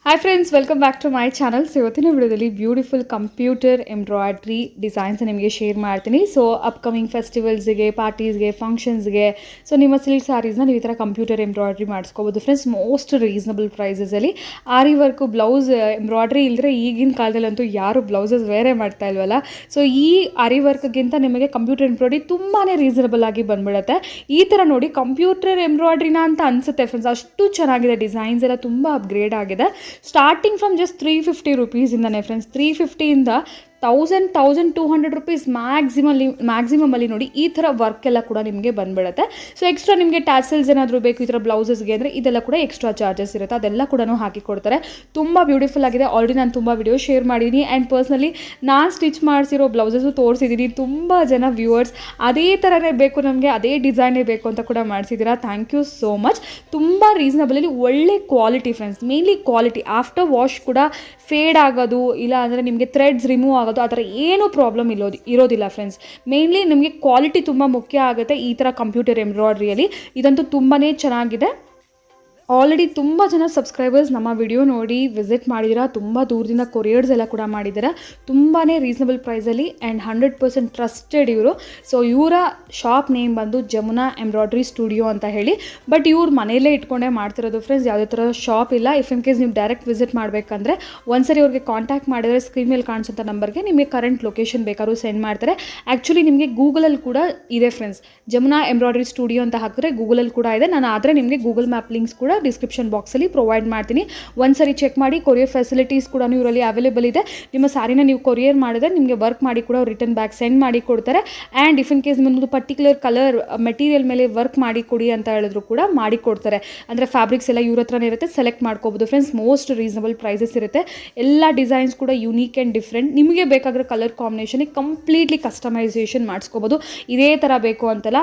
Hi friends, welcome back to my channel. So ಇವತ್ತಿನ ವಿಡಿಯೋದಲ್ಲಿ beautiful computer embroidery designs ನಿಮಗೆ share ಮಾಡ್ತೀನಿ. So upcoming ಫೆಸ್ಟಿವಲ್ಸ್ಗೆ, ಪಾರ್ಟೀಸ್ಗೆ, ಫಂಕ್ಷನ್ಸ್ಗೆ ಸೊ ನಿಮ್ಮ ಸಿಲ್ಕ್ ಸ್ಯಾರೀಸ್ನ ನೀವು ಈ ಥರ ಕಂಪ್ಯೂಟರ್ ಎಂಬ್ರಾಯ್ಡ್ರಿ ಮಾಡಿಸ್ಕೋಬೋದು ಫ್ರೆಂಡ್ಸ್. ಮೋಸ್ಟ್ ರೀಸನಬಲ್ ಪ್ರೈಸಸಲ್ಲಿ ಆರಿ ವರ್ಕು ಬ್ಲೌಸ್ ಎಂಬ್ರಾಯ್ಡ್ರಿ ಇಲ್ಲದ್ರೆ ಈಗಿನ ಕಾಲದಲ್ಲಂತೂ ಯಾರು ಬ್ಲೌಸಸ್ ವೇರೇ ಮಾಡ್ತಾ ಇಲ್ವಲ್ಲ. ಸೊ ಈ ಆರಿ ವರ್ಕ್ಗಿಂತ ನಿಮಗೆ ಕಂಪ್ಯೂಟರ್ ಎಂಬ್ರಾಯ್ಡ್ರಿ ತುಂಬಾ ರೀಸನಬಲ್ ಆಗಿ ಬಂದ್ಬಿಡುತ್ತೆ. ಈ ಥರ ನೋಡಿ ಕಂಪ್ಯೂಟರ್ ಎಂಬ್ರಾಯ್ಡ್ರಿನ ಅಂತ ಅನಿಸುತ್ತೆ ಫ್ರೆಂಡ್ಸ್, ಅಷ್ಟು ಚೆನ್ನಾಗಿದೆ. ಡಿಸೈನ್ಸ್ ಎಲ್ಲ ತುಂಬ ಅಪ್ಗ್ರೇಡ್ ಆಗಿದೆ. ಸ್ಟಾರ್ಟಿಂಗ್ ಫ್ರಮ್ ಜಸ್ಟ್ 350 ರೂಪೀಸಿಂದನೇ ಫ್ರೆಂಡ್ಸ್. 350ಇಂದ 1200 ರೂಪೀಸ್ ಮ್ಯಾಕ್ಸಿಮಮಲ್ಲಿ ನೋಡಿ ಈ ಥರ ವರ್ಕ್ ಎಲ್ಲ ಕೂಡ ನಿಮಗೆ ಬಂದ್ಬಿಡುತ್ತೆ. ಸೊ ಎಕ್ಸ್ಟ್ರಾ ನಿಮಗೆ ಟ್ಯಾಸಲ್ಸ್ ಏನಾದರೂ ಬೇಕು ಈ ಥರ ಬ್ಲೌಸಸ್ಗೆ ಅಂದರೆ ಇದೆಲ್ಲ ಕೂಡ ಎಕ್ಸ್ಟ್ರಾ ಚಾರ್ಜಸ್ ಇರುತ್ತೆ, ಅದೆಲ್ಲ ಕೂಡ ಹಾಕಿ ಕೊಡ್ತಾರೆ. ತುಂಬ ಬ್ಯೂಟಿಫುಲ್ ಆಗಿದೆ. ಆಲ್ರೆಡಿ ನಾನು ತುಂಬ ವಿಡಿಯೋ ಶೇರ್ ಮಾಡಿದ್ದೀನಿ ಆ್ಯಂಡ್ ಪರ್ಸ್ನಲಿ ನಾನು ಸ್ಟಿಚ್ ಮಾಡಿಸಿರೋ ಬ್ಲೌಸಸ್ಸು ತೋರಿಸಿದ್ದೀನಿ. ತುಂಬ ಜನ ವ್ಯೂವರ್ಸ್ ಅದೇ ಥರನೇ ಬೇಕು ನಮಗೆ, ಅದೇ ಡಿಸೈನೇ ಬೇಕು ಅಂತ ಕೂಡ ಮಾಡಿಸಿದ್ದೀರಾ. Thank you so much. ತುಂಬ ರೀಸನಬಲಲ್ಲಿ ಒಳ್ಳೆ quality friends, mainly quality. After wash ಕೂಡ ಫೇಡ್ ಆಗೋದು ಇಲ್ಲ ಅಂದರೆ ನಿಮಗೆ ಥ್ರೆಡ್ಸ್ ರಿಮೂವ್ ಆಗೋದು ಆ ಥರ ಏನೂ ಪ್ರಾಬ್ಲಮ್ ಇರೋದಿಲ್ಲ ಫ್ರೆಂಡ್ಸ್. ಮೇನ್ಲಿ ನಿಮಗೆ ಕ್ವಾಲಿಟಿ ತುಂಬ ಮುಖ್ಯ ಆಗುತ್ತೆ ಈ ಥರ ಕಂಪ್ಯೂಟರ್ ಎಂಬ್ರಾಯ್ಡ್ರಿಯಲ್ಲಿ. ಇದಂತೂ ತುಂಬಾ ಚೆನ್ನಾಗಿದೆ. ಆಲ್ರೆಡಿ ತುಂಬ ಜನ ಸಬ್ಸ್ಕ್ರೈಬರ್ಸ್ ನಮ್ಮ ವಿಡಿಯೋ ನೋಡಿ ವಿಸಿಟ್ ಮಾಡಿದ್ದೀರಾ. ತುಂಬ ದೂರದಿಂದ ಕೊರಿಯರ್ಸ್ ಎಲ್ಲ ಕೂಡ ಮಾಡಿದ್ದೀರಾ. ತುಂಬಾ ರೀಸನಬಲ್ ಪ್ರೈಸಲ್ಲಿ ಆ್ಯಂಡ್ 100% ಟ್ರಸ್ಟೆಡ್ ಇವರು. ಸೊ ಇವರ ಶಾಪ್ ನೇಮ್ ಬಂದು ಜಮುನಾ ಎಂಬ್ರಾಯ್ಡ್ರಿ ಸ್ಟುಡಿಯೋ ಅಂತ ಹೇಳಿ. ಬಟ್ ಇವ್ರು ಮನೆಯಲ್ಲೇ ಇಟ್ಕೊಂಡೇ ಮಾಡ್ತಿರೋದು ಫ್ರೆಂಡ್ಸ್, ಯಾವುದೇ ಥರ ಶಾಪ್ ಇಲ್ಲ. ಇಫ್ ಇನ್ ಕೇಸ್ ನೀವು ಡೈರೆಕ್ಟ್ ವಿಸಿಟ್ ಮಾಡಬೇಕಂದ್ರೆ ಒಂದ್ಸರಿ ಅವ್ರಿಗೆ ಕಾಂಟ್ಯಾಕ್ಟ್ ಮಾಡಿದರೆ ಸ್ಕ್ರೀನ್ ಮೇಲೆ ಕಾಣಿಸೋಂಥ ನಂಬರ್ಗೆ ನಿಮಗೆ ಕರೆಂಟ್ ಲೊಕೇಶನ್ ಬೇಕಾದ್ರೂ ಸೆಂಡ್ ಮಾಡ್ತಾರೆ. ಆ್ಯಕ್ಚುಲಿ ನಿಮಗೆ ಗೂಗಲಲ್ಲಿ ಕೂಡ ಇದೆ ಫ್ರೆಂಡ್ಸ್, ಜಮುನಾ ಎಂಬ್ರಾಯ್ಡ್ರಿ ಸ್ಟುಡಿಯೋ ಅಂತ ಹಾಕಿದ್ರೆ ಗೂಗಲಲ್ಲಿ ಕೂಡ ಇದೆ. ನಾನು ಆದರೆ ನಿಮಗೆ ಗೂಗಲ್ ಮ್ಯಾಪ್ ಲಿಂಕ್ಸ್ ಕೂಡ ಡಿಸ್ಕ್ರಿಪ್ಷನ್ ಬಾಕ್ಸಲ್ಲಿ ಪ್ರೊವೈಡ್ ಮಾಡ್ತೀನಿ. ಒಂದ್ಸರಿ ಚೆಕ್ ಮಾಡಿ. ಕೊರಿಯರ್ ಫೆಸಿಲಿಟೀಸ್ ಕೂಡ ಇವರಲ್ಲಿ ಅವೈಲೇಬಲ್ ಇದೆ. ನಿಮ್ಮ ಸ್ಯಾರಿನ ನೀವು ಕೊರಿಯರ್ ಮಾಡಿದ್ರೆ ನಿಮಗೆ ವರ್ಕ್ ಮಾಡಿ ಕೂಡ ರಿಟರ್ನ್ ಬ್ಯಾಕ್ ಸೆಂಡ್ ಮಾಡಿ ಕೊಡ್ತಾರೆ. ಆ್ಯಂಡ್ ಇಫ್ ಇನ್ ಕೇಸ್ ನಿಮ್ಮೊಂದು ಪರ್ಟಿಕ್ಯುಲರ್ ಕಲರ್ ಮೆಟೀರಿಯಲ್ ಮೇಲೆ ವರ್ಕ್ ಮಾಡಿ ಕೊಡಿ ಅಂತ ಹೇಳಿದ್ರು ಕೂಡ ಮಾಡಿ ಕೊಡ್ತಾರೆ. ಅಂದರೆ ಫ್ಯಾಬ್ರಿಕ್ಸ್ ಎಲ್ಲ ಇವ್ರ ಹತ್ರನೇ ಇರುತ್ತೆ, ಸೆಲೆಕ್ಟ್ ಮಾಡ್ಕೋಬೋದು ಫ್ರೆಂಡ್ಸ್. ಮೋಸ್ಟ್ ರೀಸನಬಲ್ ಪ್ರೈಸಸ್ ಇರುತ್ತೆ. ಎಲ್ಲ ಡಿಸೈನ್ಸ್ ಕೂಡ ಯುನೀಕ್ ಆ್ಯಂಡ್ ಡಿಫ್ರೆಂಟ್. ನಿಮಗೆ ಬೇಕಾಗಿರೋ ಕಲರ್ ಕಾಂಬಿನೇಷನ್ಗೆ ಕಂಪ್ಲೀಟ್ಲಿ ಕಸ್ಟಮೈಸೇಷನ್ ಮಾಡಿಸ್ಕೋಬೋದು. ಇದೇ ಥರ ಬೇಕು ಅಂತಲ್ಲ,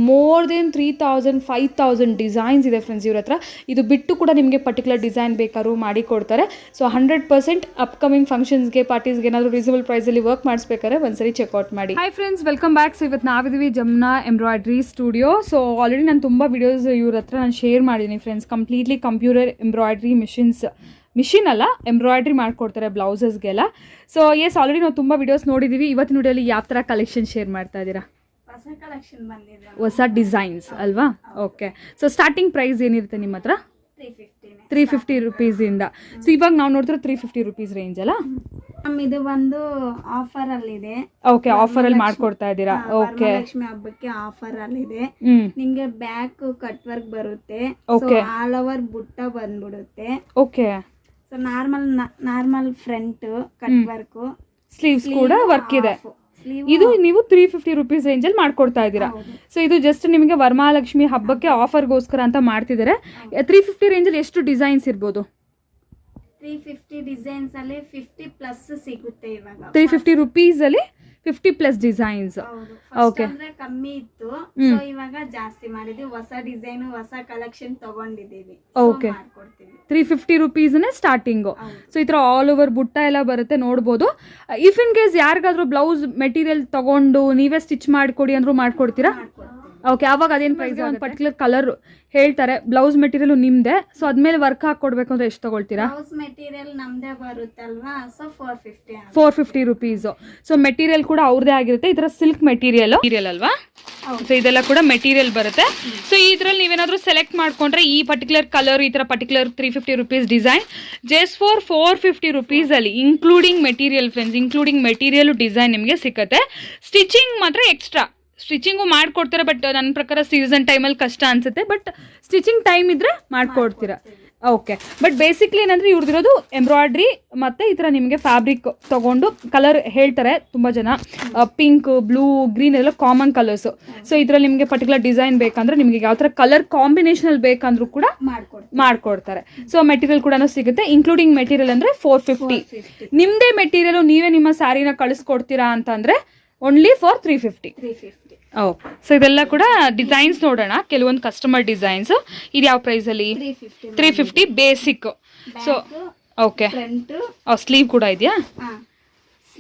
ಮೋರ್ ದೆನ್ 3000 5000 ಡಿಸೈನ್ಸ್ ಇದೆ ಫ್ರೆಂಡ್ಸ್ ಇವ್ರ ಹತ್ರ. ಇದು ಬಿಟ್ಟು ಕೂಡ ನಿಮಗೆ ಪರ್ಟಿಕ್ಯುಲರ್ ಡಿಸೈನ್ ಬೇಕಾದ್ರೂ ಮಾಡಿ ಕೊಡ್ತಾರೆ. ಸೊ 100% ಅಪ್ಕಮಿಂಗ್ ಫಂಕ್ಷನ್ಸ್ಗೆ, ಪಾರ್ಟೀಸ್ಗೆ ಏನಾದರೂ ರೀಸನಬಲ್ ಪ್ರೈಸಲ್ಲಿ ವರ್ಕ್ ಮಾಡಿಸ್ಬೇಕಾದ್ರೆ ಒಂದ್ಸರಿ ಚೆಕ್ಔಟ್ ಮಾಡಿ. Hi friends, welcome back. So ಇವತ್ತು ನಾವಿದ್ದೀವಿ Jamuna embroidery studio. So already ನಾನು ತುಂಬ ವಿಡಿಯೋಸ್ ಇವ್ರ ಹತ್ರ ನಾನು ಶೇರ್ ಮಾಡಿದ್ದೀನಿ friends. Completely computer embroidery machine ಅಲ್ಲ, ಎಂಬ್ರಾಯ್ಡ್ರಿ ಮಾಡ್ಕೊಡ್ತಾರೆ ಬ್ಲೌಸಸ್ಗೆಲ್ಲ. ಸೊ ಎಸ್, ಆಲ್ರೆಡಿ ನಾವು ತುಂಬ ವಿಡಿಯೋಸ್ ನೋಡಿದ್ದೀವಿ. ಇವತ್ತಿನ ವಿಡಿಯೋಲಿ ಯಾವ ಥರ ಕಲೆಕ್ಷನ್ ಶೇರ್ ಮಾಡ್ತಾ ಇದ್ದೀರಾ? ಹೊಸ ಡಿಸೈನ್ಸ್ ಅಲ್ವಾ? ಓಕೆ. ಸೊ ಸ್ಟಾರ್ಟಿಂಗ್ ಪ್ರೈಸ್ ಏನಿರುತ್ತೆ ನಿಮ್ಮ ಹತ್ರ? 350 ರೂಪೀಸಿಂದ. ಸೊ ಇವಾಗ ನಾವು ನೋಡ್ತಿರೋ 350 ರೂಪೀಸ್ ರೇಂಜ್ ಅಲ್ಲ? ಇದು ಒಂದು ಆಫರ್ ಅಲ್ಲಿ ಇದೆ. ಓಕೆ, ಆಫರ್ ಅಲ್ಲಿ ಮಾಡ್ಕೊಡ್ತಾ ಇದ್ದೀರಾ? ಓಕೆ, ಲಕ್ಷ್ಮಿ ಹಬ್ಬಕ್ಕೆ ಆಫರ್ ಅಲ್ಲಿ ಇದೆ. ನಿಮ್ಗೆ ಬ್ಯಾಕ್ ಕಟ್ ವರ್ಕ್ ಬರುತ್ತೆ, ಆಲ್ ಓವರ್ ಬುಟ್ಟ ಬಂದ್ಬಿಡುತ್ತೆ. Okay. So normal front cut work, sleeves ಕೂಡ ವರ್ಕ್ ಇದೆ. ಇದು ನೀವು 350 ರೂಪೀಸ್ ರೇಂಜಲ್ಲಿ ಮಾಡ್ಕೊಡ್ತಾ ಇದ್ದೀರಾ. ಸೊ ಇದು ಜಸ್ಟ್ ನಿಮಗೆ ವರಮಹಾಲಕ್ಷ್ಮಿ ಹಬ್ಬಕ್ಕೆ ಆಫರ್ಗೋಸ್ಕರ ಅಂತ ಮಾಡ್ತಿದ್ದಾರೆ. 350 ರೇಂಜಲ್ಲಿ ಎಷ್ಟು ಡಿಸೈನ್ಸ್ ಇರ್ಬೋದು? 350 ಡಿಸೈನ್ಸ್ ಅಲ್ಲಿ 50 ಪ್ಲಸ್ ಸಿಗುತ್ತೆ ಇವಾಗ. 350 ರೂಪೀಸಲ್ಲಿ 50+ ಡಿಸೈನ್ಸ್. ಓಕೆ, ಕಮ್ಮಿ ಇತ್ತು, ಸೊ ಇವಾಗ ಜಾಸ್ತಿ ಮಾಡಿದ್ವಿ. ಹೊಸ ಡಿಸೈನ್, ಹೊಸ ಕಲೆಕ್ಷನ್ ತಗೊಂಡಿದ್ದೀವಿ. Okay, 350 ರೂಪೀಸ್ನೇ starting. ಸೊ ಈ ಥರ ಆಲ್ ಓವರ್ ಬುಟ್ಟ ಎಲ್ಲ ಬರುತ್ತೆ, ನೋಡ್ಬೋದು. ಇಫ್ ಇನ್ ಕೇಸ್ ಯಾರಿಗಾದ್ರೂ ಬ್ಲೌಸ್ ಮೆಟೀರಿಯಲ್ ತಗೊಂಡು ನೀವೇ ಸ್ಟಿಚ್ ಮಾಡಿಕೊಡಿ ಅಂದ್ರೂ ಮಾಡ್ಕೊಡ್ತೀರಾ? ಓಕೆ, ಅವಾಗ ಅದೇನು ಪ್ರೈಸ್? ಒಂದು ಪರ್ಟಿಕ್ಯುಲರ್ ಕಲರ್ ಹೇಳ್ತಾರೆ, ಬ್ಲೌಸ್ ಮೆಟೀರಿಯಲ್ ನಿಮ್ದೆ. ಸೊ ಅದ್ಮೇಲೆ ವರ್ಕ್ ಹಾಕೊಡ್ಬೇಕು ಅಂದ್ರೆ ಎಷ್ಟು ತಗೊಳ್ತೀರಾ? ಬ್ಲೌಸ್ ಮೆಟೀರಿಯಲ್ ನಮ್ದೇ ಬರುತ್ತಲ್ವಾ, ಸೊ 450 ರೂಪೀಸ್. ಸೊ ಮೆಟೀರಿಯಲ್ ಕೂಡ ಅವ್ರದೇ ಆಗಿರುತ್ತೆ. ಈ ತರ ಸಿಲ್ಕ್ ಮೆಟೀರಿಯಲ್ ಅಲ್ವಾ? ಸೊ ಇದೆಲ್ಲ ಕೂಡ ಮೆಟೀರಿಯಲ್ ಬರುತ್ತೆ. ಸೊ ಇದ್ರಲ್ಲಿ ನೀವೇನಾದ್ರೂ ಸೆಲೆಕ್ಟ್ ಮಾಡ್ಕೊಂಡ್ರೆ ಈ ಪರ್ಟಿಕ್ಯುಲರ್ ಕಲರ್, ಈ ತರ particular 350 rupees design just for 450 rupees ಅಲ್ಲಿ including material friends, including material design ನಿಮಗೆ ಸಿಗುತ್ತೆ. ಸ್ಟಿಚಿಂಗ್ ಮಾತ್ರ ಎಕ್ಸ್ಟ್ರಾ, ಸ್ಟಿಚಿಂಗು ಮಾಡ್ಕೊಡ್ತಾರೆ. ಬಟ್ ನನ್ನ ಪ್ರಕಾರ ಸೀಸನ್ ಟೈಮಲ್ಲಿ ಕಷ್ಟ ಅನ್ಸುತ್ತೆ, ಬಟ್ ಸ್ಟಿಚಿಂಗ್ ಟೈಮ್ ಇದ್ರೆ ಮಾಡ್ಕೊಡ್ತೀರಾ. ಓಕೆ, ಬಟ್ ಬೇಸಿಕ್ಲಿ ಏನಂದ್ರೆ ಇವ್ರದಿರೋದು ಎಂಬ್ರಾಯ್ಡ್ರಿ ಮತ್ತೆ ಈ ಥರ ನಿಮಗೆ ಫ್ಯಾಬ್ರಿಕ್ ತಗೊಂಡು ಕಲರ್ ಹೇಳ್ತಾರೆ. ತುಂಬ ಜನ ಪಿಂಕ್, ಬ್ಲೂ, ಗ್ರೀನ್ ಎಲ್ಲ ಕಾಮನ್ ಕಲರ್ಸು. ಸೊ ಇದರಲ್ಲಿ ನಿಮಗೆ ಪರ್ಟಿಕ್ಯುಲರ್ ಡಿಸೈನ್ ಬೇಕಂದ್ರೆ ನಿಮಗೆ ಯಾವ ಥರ ಕಲರ್ ಕಾಂಬಿನೇಷನಲ್ಲಿ ಬೇಕಂದ್ರೂ ಕೂಡ ಮಾಡ್ಕೊಡ್ತಾರೆ. ಸೊ ಮೆಟೀರಿಯಲ್ ಕೂಡ ಸಿಗುತ್ತೆ, ಇನ್ಕ್ಲೂಡಿಂಗ್ ಮೆಟೀರಿಯಲ್ ಅಂದರೆ 450. ನಿಮ್ಮದೇ ಮೆಟೀರಿಯಲ್ ನೀವೇ ನಿಮ್ಮ ಸ್ಯಾರಿನ ಕಳಿಸ್ಕೊಡ್ತೀರಾ ಅಂತಂದರೆ ಓನ್ಲಿ ಫಾರ್ 350. ಓಕೆ. ಸೊ ಇದೆಲ್ಲ ಕೂಡ ಡಿಸೈನ್ಸ್ ನೋಡೋಣ, ಕೆಲವೊಂದು ಕಸ್ಟಮರ್ ಡಿಸೈನ್ಸ್. ಇದು ಯಾವ ಪ್ರೈಸಲ್ಲಿ? 350 ಬೇಸಿಕ್. ಸೊ ಓಕೆ, ಸ್ಲೀವ್ ಕೂಡ ಇದೆಯಾ?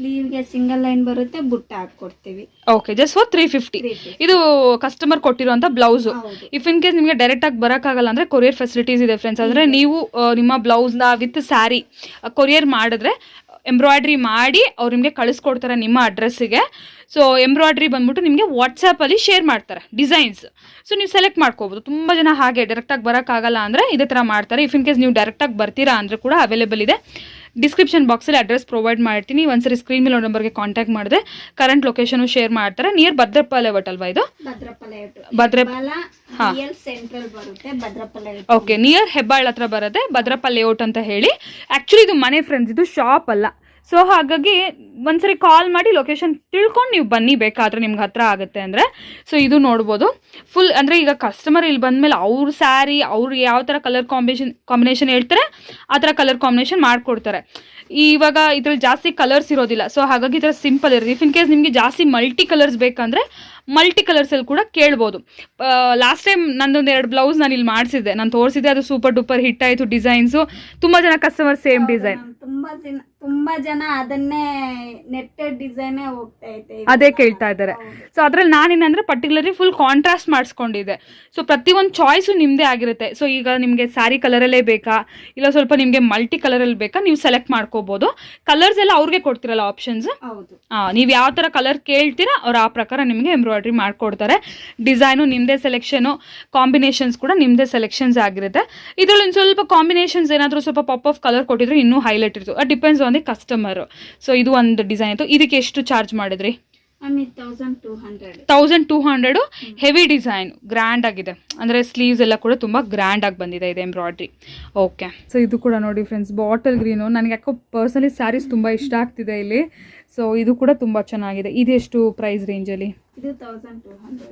ಸ್ಲೀವ್ಗೆ ಸಿಂಗಲ್ ಲೈನ್ ಬರುತ್ತೆ, ಬುಟ್ಟ ಹಾಕೊಡ್ತೀವಿ. Okay, just for 350. ಇದು ಕಸ್ಟಮರ್ ಕೊಟ್ಟಿರುವಂಥ ಬ್ಲೌಸು. ಇಫ್ ಇನ್ ಕೇಸ್ ನಿಮಗೆ ಡೈರೆಕ್ಟಾಗಿ ಬರೋಕ್ಕಾಗಲ್ಲ ಅಂದರೆ ಕೊರಿಯರ್ ಫೆಸಿಲಿಟೀಸ್ ಇದೆ ಫ್ರೆಂಡ್ಸ್. ಅಂದರೆ ನೀವು ನಿಮ್ಮ ಬ್ಲೌಸ್ನ ವಿತ್ ಸ್ಯಾರಿ ಕೊರಿಯರ್ ಮಾಡಿದ್ರೆ ಎಂಬ್ರಾಯ್ಡ್ರಿ ಮಾಡಿ ಅವ್ರು ನಿಮಗೆ ಕಳಿಸ್ಕೊಡ್ತಾರೆ ನಿಮ್ಮ ಅಡ್ರೆಸ್ಸಿಗೆ. ಸೊ ಎಂಬ್ರಾಯ್ಡ್ರಿ ಬಂದ್ಬಿಟ್ಟು ನಿಮಗೆ ವಾಟ್ಸಪ್ಪಲ್ಲಿ ಶೇರ್ ಮಾಡ್ತಾರೆ ಡಿಸೈನ್ಸ್. ಸೊ ನೀವು ಸೆಲೆಕ್ಟ್ ಮಾಡ್ಕೋಬೋದು. ತುಂಬ ಜನ ಹಾಗೆ ಡೈರೆಕ್ಟಾಗಿ ಬರೋಕ್ಕಾಗಲ್ಲ ಅಂದರೆ ಇದೇ ಥರ ಮಾಡ್ತಾರೆ. ಇಫ್ ಇನ್ ಕೇಸ್ ನೀವು ಡೈರೆಕ್ಟಾಗಿ ಬರ್ತೀರಾ ಅಂದರೆ ಕೂಡ ಅವೈಲೇಬಲ್ ಇದೆ. ಡಿಸ್ಕ್ರಿಪ್ಷನ್ ಬಾಕ್ಸಲ್ಲಿ ಅಡ್ರೆಸ್ ಪ್ರೊವೈಡ್ ಮಾಡ್ತೀನಿ. ಒಂದ್ಸರಿ ಸ್ಕ್ರೀನ್ ಮೇಲೆ ನಂಬರ್ಗೆ ಕಾಂಟ್ಯಾಕ್ಟ್ ಮಾಡಿದ್ರೆ ಕರೆಂಟ್ ಲೊಕೇಶನ್ ಶೇರ್ ಮಾಡ್ತಾರೆ. ನಿಯರ್ ಭದ್ರಪ್ಪ ಲೇಔಟ್ ಅಲ್ವಾ ಇದು? ಓಕೆ, ನಿಯರ್ ಹೆಬ್ಬಾಳ್ ಹತ್ರ ಬರುತ್ತೆ, ಭದ್ರಪ್ಪ ಲೇಔಟ್ ಅಂತ ಹೇಳಿ. ಆ್ಯಕ್ಚುಲಿ ಇದು ಮನೆ ಫ್ರೆಂಡ್ಸ್, ಇದು ಶಾಪ್ ಅಲ್ಲ. ಸೊ ಹಾಗಾಗಿ ಒಂದ್ಸರಿ ಕಾಲ್ ಮಾಡಿ ಲೊಕೇಶನ್ ತಿಳ್ಕೊಂಡು ನೀವು ಬನ್ನಿ, ಬೇಕಾದರೆ ನಿಮ್ಗೆ ಹತ್ರ ಆಗುತ್ತೆ ಅಂದರೆ. ಸೊ ಇದು ನೋಡ್ಬೋದು ಫುಲ್. ಅಂದರೆ ಈಗ ಕಸ್ಟಮರ್ ಇಲ್ಲಿ ಬಂದಮೇಲೆ ಅವ್ರ ಸ್ಯಾರಿ ಅವ್ರು ಯಾವ ಥರ ಕಲರ್ ಕಾಂಬಿನೇಷನ್ ಹೇಳ್ತಾರೆ ಆ ಥರ ಕಲರ್ ಕಾಂಬಿನೇಷನ್ ಮಾಡಿಕೊಡ್ತಾರೆ. ಇವಾಗ ಇದ್ರಲ್ಲಿ ಜಾಸ್ತಿ ಕಲರ್ಸ್ ಇರೋದಿಲ್ಲ. ಸೊ ಹಾಗಾಗಿ ಈ ಥರ ಸಿಂಪಲ್ ಇರುತ್ತೆ. ಇಫ್ ಇನ್ ಕೇಸ್ ನಿಮಗೆ ಜಾಸ್ತಿ ಮಲ್ಟಿ ಕಲರ್ಸ್ ಬೇಕಂದರೆ ಮಲ್ಟಿ ಕಲರ್ಸಲ್ಲಿ ಕೂಡ ಕೇಳ್ಬೋದು. ಲಾಸ್ಟ್ ಟೈಮ್ ನಂದೊಂದು 2 ಬ್ಲೌಸ್ ನಾನು ಇಲ್ಲಿ ಮಾಡಿಸಿದ್ದೆ, ನಾನು ತೋರಿಸಿದ್ದೆ, ಅದು ಸೂಪರ್ ಡೂಪರ್ ಹಿಟ್ ಆಯಿತು. ಡಿಸೈನ್ಸು ತುಂಬ ಜನ ಕಸ್ಟಮರ್ ಸೇಮ್ ಡಿಸೈನ್, ತುಂಬಾ ಜನ ಅದನ್ನೇ ನೆಟ್ಟೆಡ್ ಡಿಸೈನೇ ಹೋಗ್ತಾ ಐತೆ, ಅದೇ ಕೇಳ್ತಾ ಇದ್ದಾರೆ. ಸೊ ಅದ್ರಲ್ಲಿ ನಾನೇನಂದ್ರೆ ಪರ್ಟಿಕ್ಯುಲರ್ಲಿ ಫುಲ್ ಕಾಂಟ್ರಾಸ್ಟ್ ಮಾಡಿಸ್ಕೊಂಡಿದ್ದೆ. ಸೊ ಪ್ರತಿಯೊಂದು ಚಾಯ್ಸು ನಿಮ್ಮದೇ ಆಗಿರುತ್ತೆ. ಸೊ ಈಗ ನಿಮಗೆ ಸ್ಯಾರಿ ಕಲರಲ್ಲೇ ಬೇಕಾ, ಇಲ್ಲ ಸ್ವಲ್ಪ ನಿಮಗೆ ಮಲ್ಟಿ ಕಲರಲ್ಲಿ ಬೇಕಾ, ನೀವು ಸೆಲೆಕ್ಟ್ ಮಾಡ್ಕೋಬೋದು. ಕಲರ್ಸ್ ಎಲ್ಲ ಅವ್ರಿಗೆ ಕೊಡ್ತಿರಲ್ಲ ಆಪ್ಷನ್ಸ್. ನೀವು ಯಾವ ಥರ ಕಲರ್ ಕೇಳ್ತೀರಾ ಅವ್ರು ಆ ಪ್ರಕಾರ ನಿಮಗೆ ಎಂಬ್ರಾಯ್ಡ್ರಿ ಮಾಡಿಕೊಡ್ತಾರೆ. ಡಿಸೈನು ನಿಮ್ಮದೇ ಸೆಲೆಕ್ಷನು, ಕಾಂಬಿನೇಷನ್ಸ್ ಕೂಡ ನಿಮ್ಮದೇ ಸೆಲೆಕ್ಷನ್ಸ್ ಆಗಿರುತ್ತೆ. ಇದರಲ್ಲಿ ಒಂದು ಸ್ವಲ್ಪ ಕಾಂಬಿನೇಷನ್ಸ್ ಏನಾದರೂ ಸ್ವಲ್ಪ ಪಾಪ್ ಆಫ್ ಕಲರ್ ಕೊಟ್ಟಿದ್ರೆ ಇನ್ನೂ ಹೈಲೈಟ್ ಇರ್ತು. Depends on the customer. So ಇದು ಒಂದು ಡಿಸೈನ್ ಇತ್ತು. ಇದಕ್ಕೆ ಎಷ್ಟು ಚಾರ್ಜ್ ಮಾಡಿದ್ರಿ? 1200. ಹೆವಿ ಡಿಸೈನ್, ಗ್ರ್ಯಾಂಡ್ ಆಗಿದೆ. ಅಂದರೆ ಸ್ಲೀವ್ಸ್ ಎಲ್ಲ ಕೂಡ ತುಂಬ ಗ್ರ್ಯಾಂಡ್ ಆಗಿ ಬಂದಿದೆ ಇದು ಎಂಬ್ರಾಯ್ಡ್ರಿ. ಓಕೆ, ಸೊ ಇದು ಕೂಡ ನೋಡಿ ಫ್ರೆಂಡ್ಸ್, ಬಾಟಲ್ ಗ್ರೀನು. ನನಗೆ ಯಾಕೋ ಪರ್ಸನಲಿ ಸ್ಯಾರೀಸ್ ತುಂಬ ಇಷ್ಟ ಆಗ್ತಿದೆ ಇಲ್ಲಿ. ಸೊ ಇದು ಕೂಡ ತುಂಬ ಚೆನ್ನಾಗಿದೆ. ಇದೆಷ್ಟು ಪ್ರೈಸ್ ರೇಂಜಲ್ಲಿ? ಇದು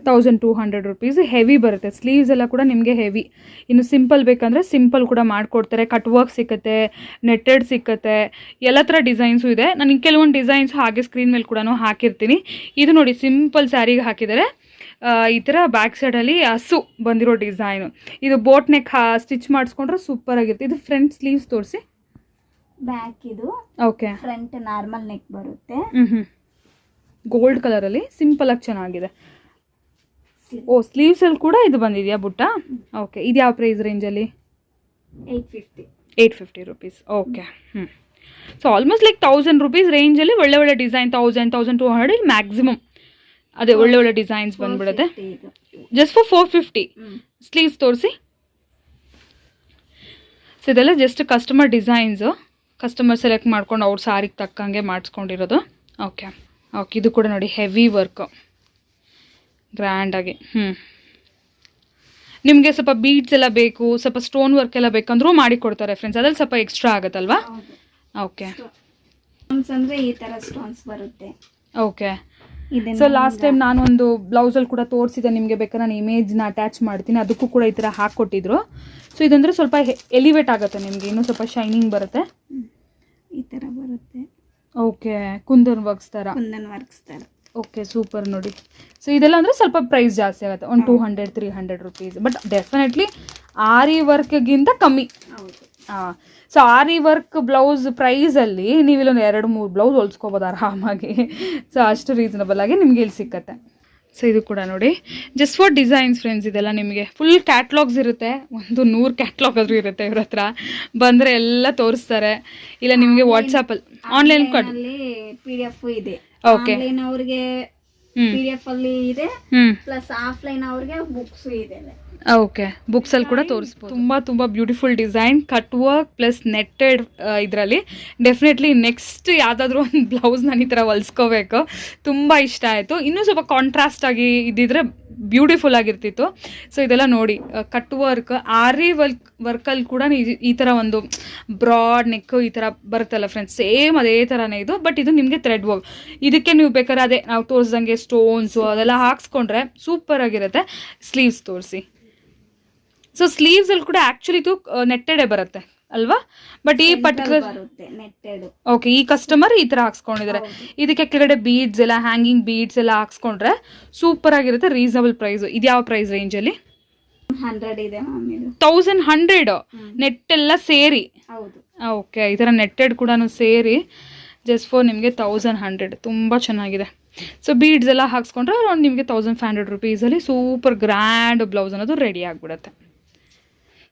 1200 ರುಪೀಸ್. ಹೆವಿ ಬರುತ್ತೆ, ಸ್ಲೀವ್ಸ್ ಎಲ್ಲ ಕೂಡ ನಿಮಗೆ ಹೆವಿ. ಇನ್ನು ಸಿಂಪಲ್ ಬೇಕಂದರೆ ಸಿಂಪಲ್ ಕೂಡ ಮಾಡಿಕೊಡ್ತಾರೆ. ಕಟ್ ವರ್ಕ್ ಸಿಕ್ಕತ್ತೆ, ನೆಟ್ಟೆಡ್ ಸಿಕ್ಕತ್ತೆ, ಎಲ್ಲ ಥರ ಡಿಸೈನ್ಸು ಇದೆ. ನನಗೆ ಕೆಲವೊಂದು ಡಿಸೈನ್ಸ್ ಹಾಗೆ ಸ್ಕ್ರೀನ್ ಮೇಲೆ ಕೂಡ ಹಾಕಿರ್ತೀನಿ. ಇದು ನೋಡಿ ಸಿಂಪಲ್ ಸ್ಯಾರಿಗೆ ಹಾಕಿದ್ದಾರೆ. ಈ ಥರ ಬ್ಯಾಕ್ ಸೈಡಲ್ಲಿ ಹಸು ಬಂದಿರೋ ಡಿಸೈನು. ಇದು ಬೋಟ್ ನೆಕ್ ಸ್ಟಿಚ್ ಮಾಡಿಸ್ಕೊಂಡ್ರೆ ಸೂಪರ್ ಆಗಿರುತ್ತೆ. ಇದು ಫ್ರಂಟ್ ಸ್ಲೀವ್ಸ್ ತೋರಿಸಿ. ಬ್ಯಾಕ್ ಇದು ಓಕೆ, ಫ್ರಂಟ್ ನಾರ್ಮಲ್ ನೆಕ್ ಬರುತ್ತೆ. ಗೋಲ್ಡ್ ಕಲರಲ್ಲಿ ಸಿಂಪಲ್ ಆಗಿ ಚೆನ್ನಾಗಿದೆ. ಓ, ಸ್ಲೀವ್ಸ್ ಅಲ್ಲಿ ಕೂಡ ಇದು ಬಂದಿದೆಯಾ ಬುಟ್ಟ? ಓಕೆ, ಇದು ಯಾವ ಪ್ರೈಸ್ ರೇಂಜಲ್ಲಿ? 850 rupees. Okay, so almost like 1000 rupees ರೇಂಜಲ್ಲಿ ಒಳ್ಳೆ ಒಳ್ಳೆ ಡಿಸೈನ್. 1200 ಮ್ಯಾಕ್ಸಿಮಮ್ ಅದೇ ಒಳ್ಳೆ ಒಳ್ಳೆ ಡಿಸೈನ್ಸ್ ಬಂದ್ಬಿಡುತ್ತೆ. Just for 450. ಸ್ಲೀವ್ಸ್ ತೋರಿಸಿ. ಸೊ ಇದೆಲ್ಲ just customer designs, customer select ಮಾಡ್ಕೊಂಡು ಅವ್ರ ಸಾರಿಗೆ ತಕ್ಕಂಗೆ ಮಾಡಿಸ್ಕೊಂಡಿರೋದು. ಓಕೆ, ಇದು ಕೂಡ ನೋಡಿ ಹೆವಿ ವರ್ಕ್, ಗ್ರ್ಯಾಂಡಾಗಿ. ನಿಮಗೆ ಸ್ವಲ್ಪ ಬೀಡ್ಸ್ ಎಲ್ಲ ಬೇಕು, ಸ್ವಲ್ಪ ಸ್ಟೋನ್ ವರ್ಕ್ ಎಲ್ಲ ಬೇಕಂದ್ರೂ ಮಾಡಿ ಕೊಡ್ತಾರೆ ಫ್ರೆಂಡ್ಸ್. ಅದ್ರಲ್ಲಿ ಸ್ವಲ್ಪ ಎಕ್ಸ್ಟ್ರಾ ಆಗುತ್ತಲ್ವಾ? ಓಕೆ, ಅಂದ್ರೆ ಈ ತರ ಸ್ಟೋನ್ಸ್ ಬರುತ್ತೆ. ಓಕೆ, ಸೊ ಲಾಸ್ಟ್ ಟೈಮ್ ನಾನೊಂದು ಬ್ಲೌಸಲ್ಲಿ ಕೂಡ ತೋರಿಸಿದೆ ನಿಮಗೆ. ಬೇಕಾದ್ರೆ ನಾನು ಇಮೇಜ್ನ ಅಟ್ಯಾಚ್ ಮಾಡ್ತೀನಿ, ಅದಕ್ಕೂ ಕೂಡ ಈ ಥರ ಹಾಕ್ಕೊಟ್ಟಿದ್ರು. ಸೊ ಇದಂದರೆ ಸ್ವಲ್ಪ ಎಲಿವೇಟ್ ಆಗುತ್ತೆ, ನಿಮಗೆ ಇನ್ನೂ ಸ್ವಲ್ಪ ಶೈನಿಂಗ್ ಬರುತ್ತೆ. ಈ ಥರ ಬರುತ್ತೆ. ಓಕೆ, ಕುಂದನ್ ವರ್ಕ್ಸ್ ಥರ. ಓಕೆ, ಸೂಪರ್ ನೋಡಿ. ಸೊ ಇದೆಲ್ಲ ಅಂದರೆ ಸ್ವಲ್ಪ ಪ್ರೈಸ್ ಜಾಸ್ತಿ ಆಗುತ್ತೆ, ಒಂದು 200-300 ರುಪೀಸ್. ಬಟ್ ಡೆಫಿನೆಟ್ಲಿ ಆರಿ ವರ್ಕ್ಗಿಂತ ಕಮ್ಮಿ. ಹಾಂ, ಸೊ ಆರಿ ವರ್ಕ್ ಬ್ಲೌಸ್ ಪ್ರೈಸಲ್ಲಿ ನೀವು ಇಲ್ಲೊಂದು 2-3 ಬ್ಲೌಸ್ ಹೊಲ್ಸ್ಕೊಬೋದು ಆರಾಮಾಗಿ. ಸೊ ಅಷ್ಟು ರೀಸನಬಲ್ ಆಗಿ ನಿಮಗೆ ಇಲ್ಲಿ ಸಿಕ್ಕತ್ತೆ. ಸೊ ಇದು ಕೂಡ ನೋಡಿ ಜಸ್ಟ್ ಫಾರ್ ಡಿಸೈನ್ಸ್ ಫ್ರೆಂಡ್ಸ್. ಇದೆಲ್ಲ ನಿಮಗೆ ಫುಲ್ ಕ್ಯಾಟ್ಲಾಗ್ಸ್ ಇರುತ್ತೆ, ಒಂದು 100 ಕ್ಯಾಟ್ಲಾಗ್ ಆದರೂ ಇರುತ್ತೆ ಇವ್ರ ಹತ್ರ. ಬಂದರೆ ಎಲ್ಲ ತೋರಿಸ್ತಾರೆ, ಇಲ್ಲ ನಿಮಗೆ ವಾಟ್ಸಪ್ಪಲ್ಲಿ ಆನ್ಲೈನ್ PDF ಇದೆ. ಓಕೆ, ಅವ್ರಿಗೆ PDF ಅಲ್ಲಿ ಇದೆ, ಪ್ಲಸ್ ಆಫ್ಲೈನ್ ಅವ್ರಿಗೆ ಬುಕ್ಸ್ ಇದೆ. ಓಕೆ, ಬುಕ್ಸಲ್ಲಿ ಕೂಡ ತೋರಿಸ್ಬೋದು. ತುಂಬ beautiful design, cut work plus netted. ಇದರಲ್ಲಿ ಡೆಫಿನೆಟ್ಲಿ ನೆಕ್ಸ್ಟ್ ಯಾವುದಾದ್ರೂ ಒಂದು ಬ್ಲೌಸ್ ನಾನು ಈ ಥರ ಹೊಲ್ಸ್ಕೋಬೇಕು. ತುಂಬ ಇಷ್ಟ ಆಯಿತು. ಇನ್ನೂ ಸ್ವಲ್ಪ ಕಾಂಟ್ರಾಸ್ಟ್ ಆಗಿ ಇದ್ದಿದ್ರೆ ಬ್ಯೂಟಿಫುಲ್ ಆಗಿರ್ತಿತ್ತು. ಸೊ ಇದೆಲ್ಲ ನೋಡಿ ಕಟ್ ವರ್ಕ್, ಆರಿ ವರ್ಕಲ್ಲಿ ಕೂಡ ಈ ಥರ ಒಂದು ಬ್ರಾಡ್ ನೆಕ್ ಈ ಥರ ಬರುತ್ತಲ್ಲ ಫ್ರೆಂಡ್ಸ್, ಸೇಮ್ ಅದೇ ಥರನೇ ಇದು. ಬಟ್ ಇದು ನಿಮಗೆ ಥ್ರೆಡ್ ವರ್ಕ್. ಇದಕ್ಕೆ ನೀವು ಬೇಕಾದ್ರೆ ಅದೇ ನಾವು ತೋರಿಸ್ದಂಗೆ ಸ್ಟೋನ್ಸು ಅದೆಲ್ಲ ಹಾಕ್ಸ್ಕೊಂಡ್ರೆ ಸೂಪರ್ ಆಗಿರುತ್ತೆ. ಸ್ಲೀವ್ಸ್ ತೋರಿಸಿ. ಸೊ ಸ್ಲೀವ್ಸಲ್ಲಿ ಕೂಡ ಆ್ಯಕ್ಚುಲಿ ಇದು ನೆಟ್ಟೆಡೇ ಬರುತ್ತೆ ಅಲ್ವಾ? ಬಟ್ ಈ ಪರ್ಟಿಕ್ಯುಲರ್ ಓಕೆ, ಈ ಕಸ್ಟಮರ್ ಈ ಥರ ಹಾಕ್ಸ್ಕೊಂಡಿದ್ದಾರೆ. ಇದಕ್ಕೆ ಕೆಳಗಡೆ ಬೀಡ್ಸ್ ಎಲ್ಲ, ಹ್ಯಾಂಗಿಂಗ್ ಬೀಡ್ಸ್ ಎಲ್ಲ ಹಾಕ್ಸ್ಕೊಂಡ್ರೆ ಸೂಪರ್ ಆಗಿರುತ್ತೆ. Reasonable price. ಇದು ಯಾವ ಪ್ರೈಸ್ ರೇಂಜಲ್ಲಿ? 1100 ನೆಟ್ ಎಲ್ಲ ಸೇರಿ. ಓಕೆ, ಈ ಥರ ನೆಟ್ಟೆಡ್ ಕೂಡ ಸೇರಿ ಜಸ್ಟ್ ಫಾರ್ ನಿಮಗೆ 1100 ತುಂಬ ಚೆನ್ನಾಗಿದೆ. ಸೊ ಬೀಡ್ಸ್ ಎಲ್ಲ ಹಾಕ್ಸ್ಕೊಂಡ್ರೆ ಅರೌಂಡ್ ನಿಮಗೆ 1500 ರುಪೀಸಲ್ಲಿ ಸೂಪರ್ ಗ್ರ್ಯಾಂಡ್ ಬ್ಲೌಸ್ ಅನ್ನೋದು ರೆಡಿ ಆಗಿಬಿಡುತ್ತೆ.